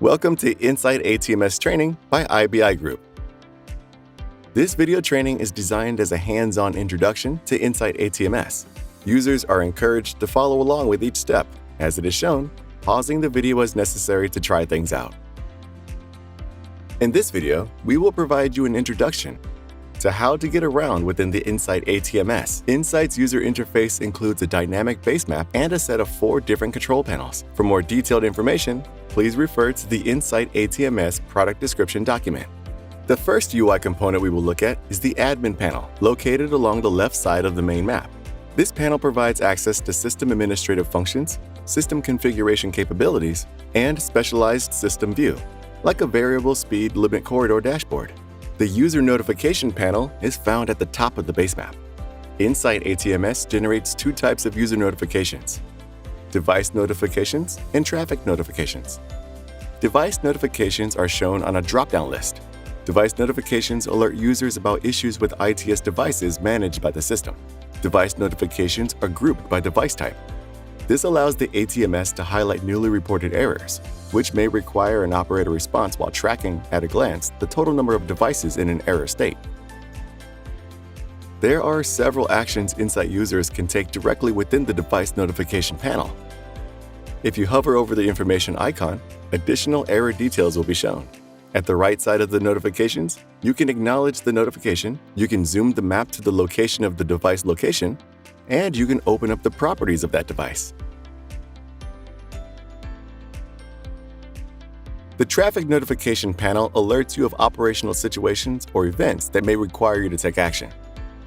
Welcome to inSIGHT ATMS training by IBI Group. This video training is designed as a hands-on introduction to inSIGHT ATMS. Users are encouraged to follow along with each step, as it is shown, pausing the video as necessary to try things out. In this video, we will provide you an introduction to how to get around within the inSIGHT ATMS. inSIGHT's user interface includes a dynamic base map and a set of 4 different control panels. For more detailed information, please refer to the inSIGHT ATMS product description document. The first UI component we will look at is the Admin panel, located along the left side of the main map. This panel provides access to system administrative functions, system configuration capabilities, and specialized system view, like a variable speed limit corridor dashboard. The User Notification panel is found at the top of the base map. inSIGHT ATMS generates 2 types of user notifications: device notifications and traffic notifications. Device notifications are shown on a drop-down list. Device notifications alert users about issues with ITS devices managed by the system. Device notifications are grouped by device type. This allows the ATMS to highlight newly reported errors, which may require an operator response while tracking, at a glance, the total number of devices in an error state. There are several actions inSIGHT users can take directly within the device notification panel. If you hover over the information icon, additional error details will be shown. At the right side of the notifications, you can acknowledge the notification, you can zoom the map to the location of the device location, and you can open up the properties of that device. The traffic notification panel alerts you of operational situations or events that may require you to take action.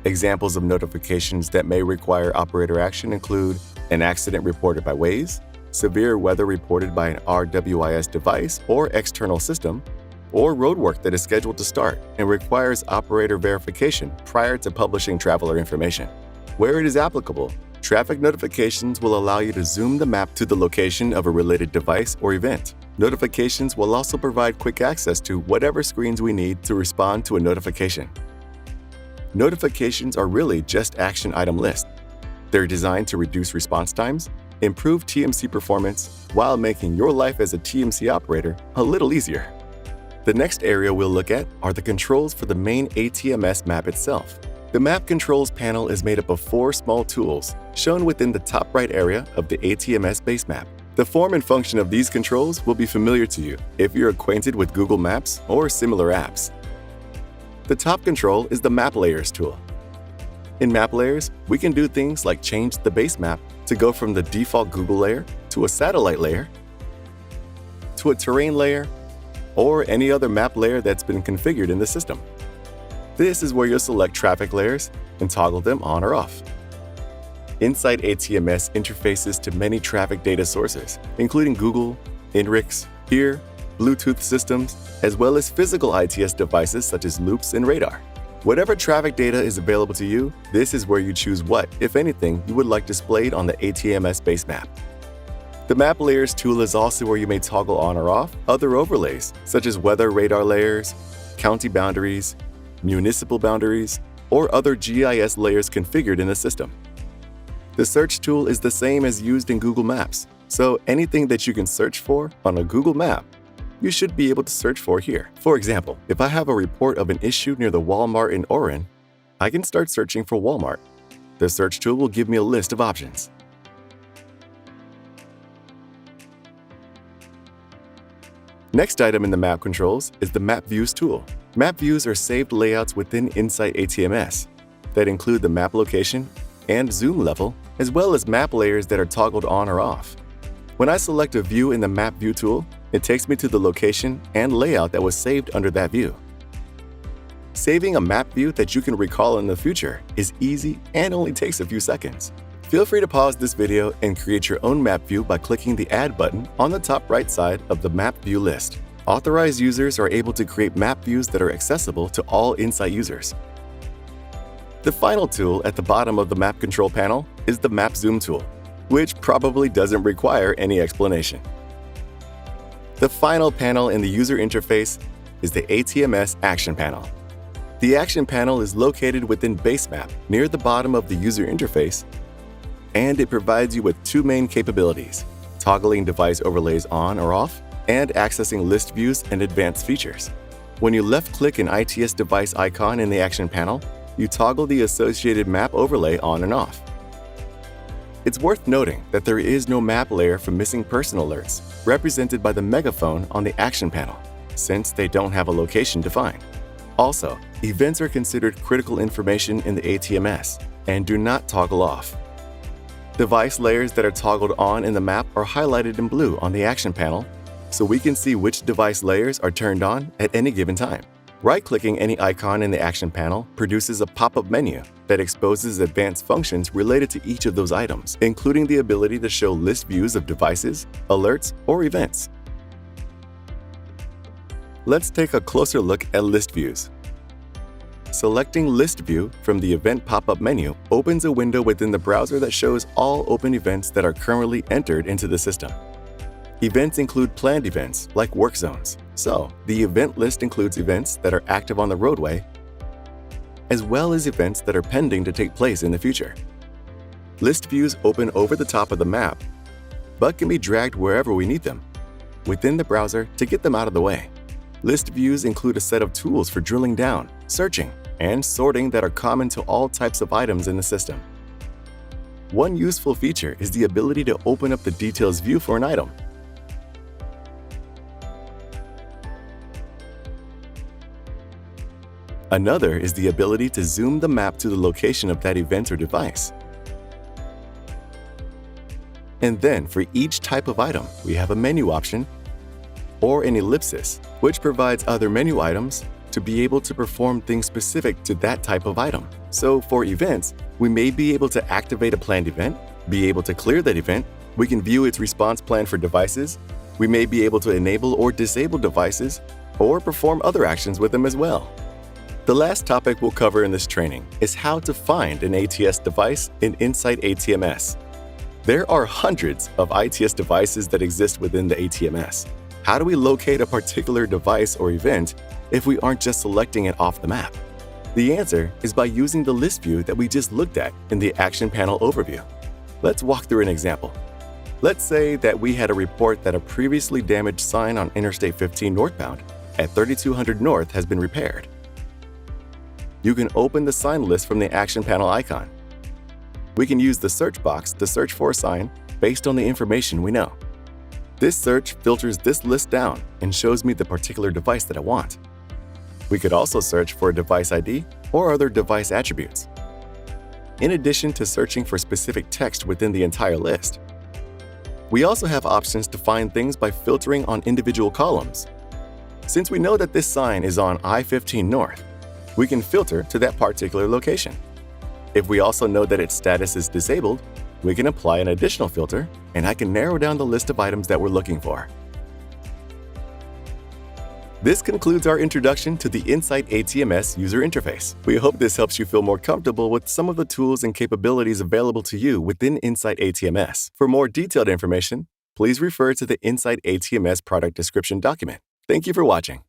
Examples of notifications that may require operator action include an accident reported by Waze, severe weather reported by an RWIS device or external system, or roadwork that is scheduled to start and requires operator verification prior to publishing traveler information. Where it is applicable, traffic notifications will allow you to zoom the map to the location of a related device or event. Notifications will also provide quick access to whatever screens we need to respond to a notification. Notifications are really just action item lists. They're designed to reduce response times, improve TMC performance, while making your life as a TMC operator a little easier. The next area we'll look at are the controls for the main ATMS map itself. The Map Controls panel is made up of 4 small tools shown within the top right area of the ATMS base map. The form and function of these controls will be familiar to you if you're acquainted with Google Maps or similar apps. The top control is the Map Layers tool. In Map Layers, we can do things like change the base map to go from the default Google layer to a satellite layer, to a terrain layer, or any other map layer that's been configured in the system. This is where you'll select traffic layers and toggle them on or off. inSIGHT ATMS interfaces to many traffic data sources, including Google, INRIX, HERE, Bluetooth systems, as well as physical ITS devices such as loops and radar. Whatever traffic data is available to you, this is where you choose what, if anything, you would like displayed on the ATMS base map. The Map Layers tool is also where you may toggle on or off other overlays, such as weather radar layers, county boundaries, municipal boundaries, or other GIS layers configured in the system. The search tool is the same as used in Google Maps, so anything that you can search for on a Google map, you should be able to search for here. For example, if I have a report of an issue near the Walmart in Orin, I can start searching for Walmart. The search tool will give me a list of options. Next item in the map controls is the Map Views tool. Map views are saved layouts within inSIGHT ATMS that include the map location and zoom level, as well as map layers that are toggled on or off. When I select a view in the Map View tool, it takes me to the location and layout that was saved under that view. Saving a map view that you can recall in the future is easy and only takes a few seconds. Feel free to pause this video and create your own map view by clicking the Add button on the top right side of the map view list. Authorized users are able to create map views that are accessible to all inSIGHT users. The final tool at the bottom of the map control panel is the Map Zoom tool, which probably doesn't require any explanation. The final panel in the user interface is the ATMS Action panel. The Action panel is located within Base Map near the bottom of the user interface, and it provides you with 2 main capabilities: toggling device overlays on or off, and accessing list views and advanced features. When you left-click an ITS device icon in the Action panel, you toggle the associated map overlay on and off. It's worth noting that there is no map layer for missing person alerts, represented by the megaphone on the Action panel, since they don't have a location defined. Also, events are considered critical information in the ATMS and do not toggle off. Device layers that are toggled on in the map are highlighted in blue on the Action panel, so we can see which device layers are turned on at any given time. Right-clicking any icon in the Action panel produces a pop-up menu that exposes advanced functions related to each of those items, including the ability to show list views of devices, alerts, or events. Let's take a closer look at list views. Selecting List View from the Event pop-up menu opens a window within the browser that shows all open events that are currently entered into the system. Events include planned events like work zones, so the event list includes events that are active on the roadway, as well as events that are pending to take place in the future. List views open over the top of the map, but can be dragged wherever we need them within the browser to get them out of the way. List views include a set of tools for drilling down, searching, and sorting that are common to all types of items in the system. One useful feature is the ability to open up the details view for an item. Another is the ability to zoom the map to the location of that event or device. And then for each type of item, we have a menu option or an ellipsis, which provides other menu items to be able to perform things specific to that type of item. So for events, we may be able to activate a planned event, be able to clear that event, we can view its response plan for devices, we may be able to enable or disable devices, or perform other actions with them as well. The last topic we'll cover in this training is how to find an ATS device in inSIGHT ATMS. There are hundreds of ITS devices that exist within the ATMS. How do we locate a particular device or event if we aren't just selecting it off the map? The answer is by using the list view that we just looked at in the Action panel overview. Let's walk through an example. Let's say that we had a report that a previously damaged sign on Interstate 15 northbound at 3200 North has been repaired. You can open the sign list from the Action panel icon. We can use the search box to search for a sign based on the information we know. This search filters this list down and shows me the particular device that I want. We could also search for a device ID or other device attributes, in addition to searching for specific text within the entire list. We also have options to find things by filtering on individual columns. Since we know that this sign is on I-15 North, we can filter to that particular location. If we also know that its status is disabled, we can apply an additional filter, and I can narrow down the list of items that we're looking for. This concludes our introduction to the inSIGHT ATMS user interface. We hope this helps you feel more comfortable with some of the tools and capabilities available to you within inSIGHT ATMS. For more detailed information, please refer to the inSIGHT ATMS product description document. Thank you for watching.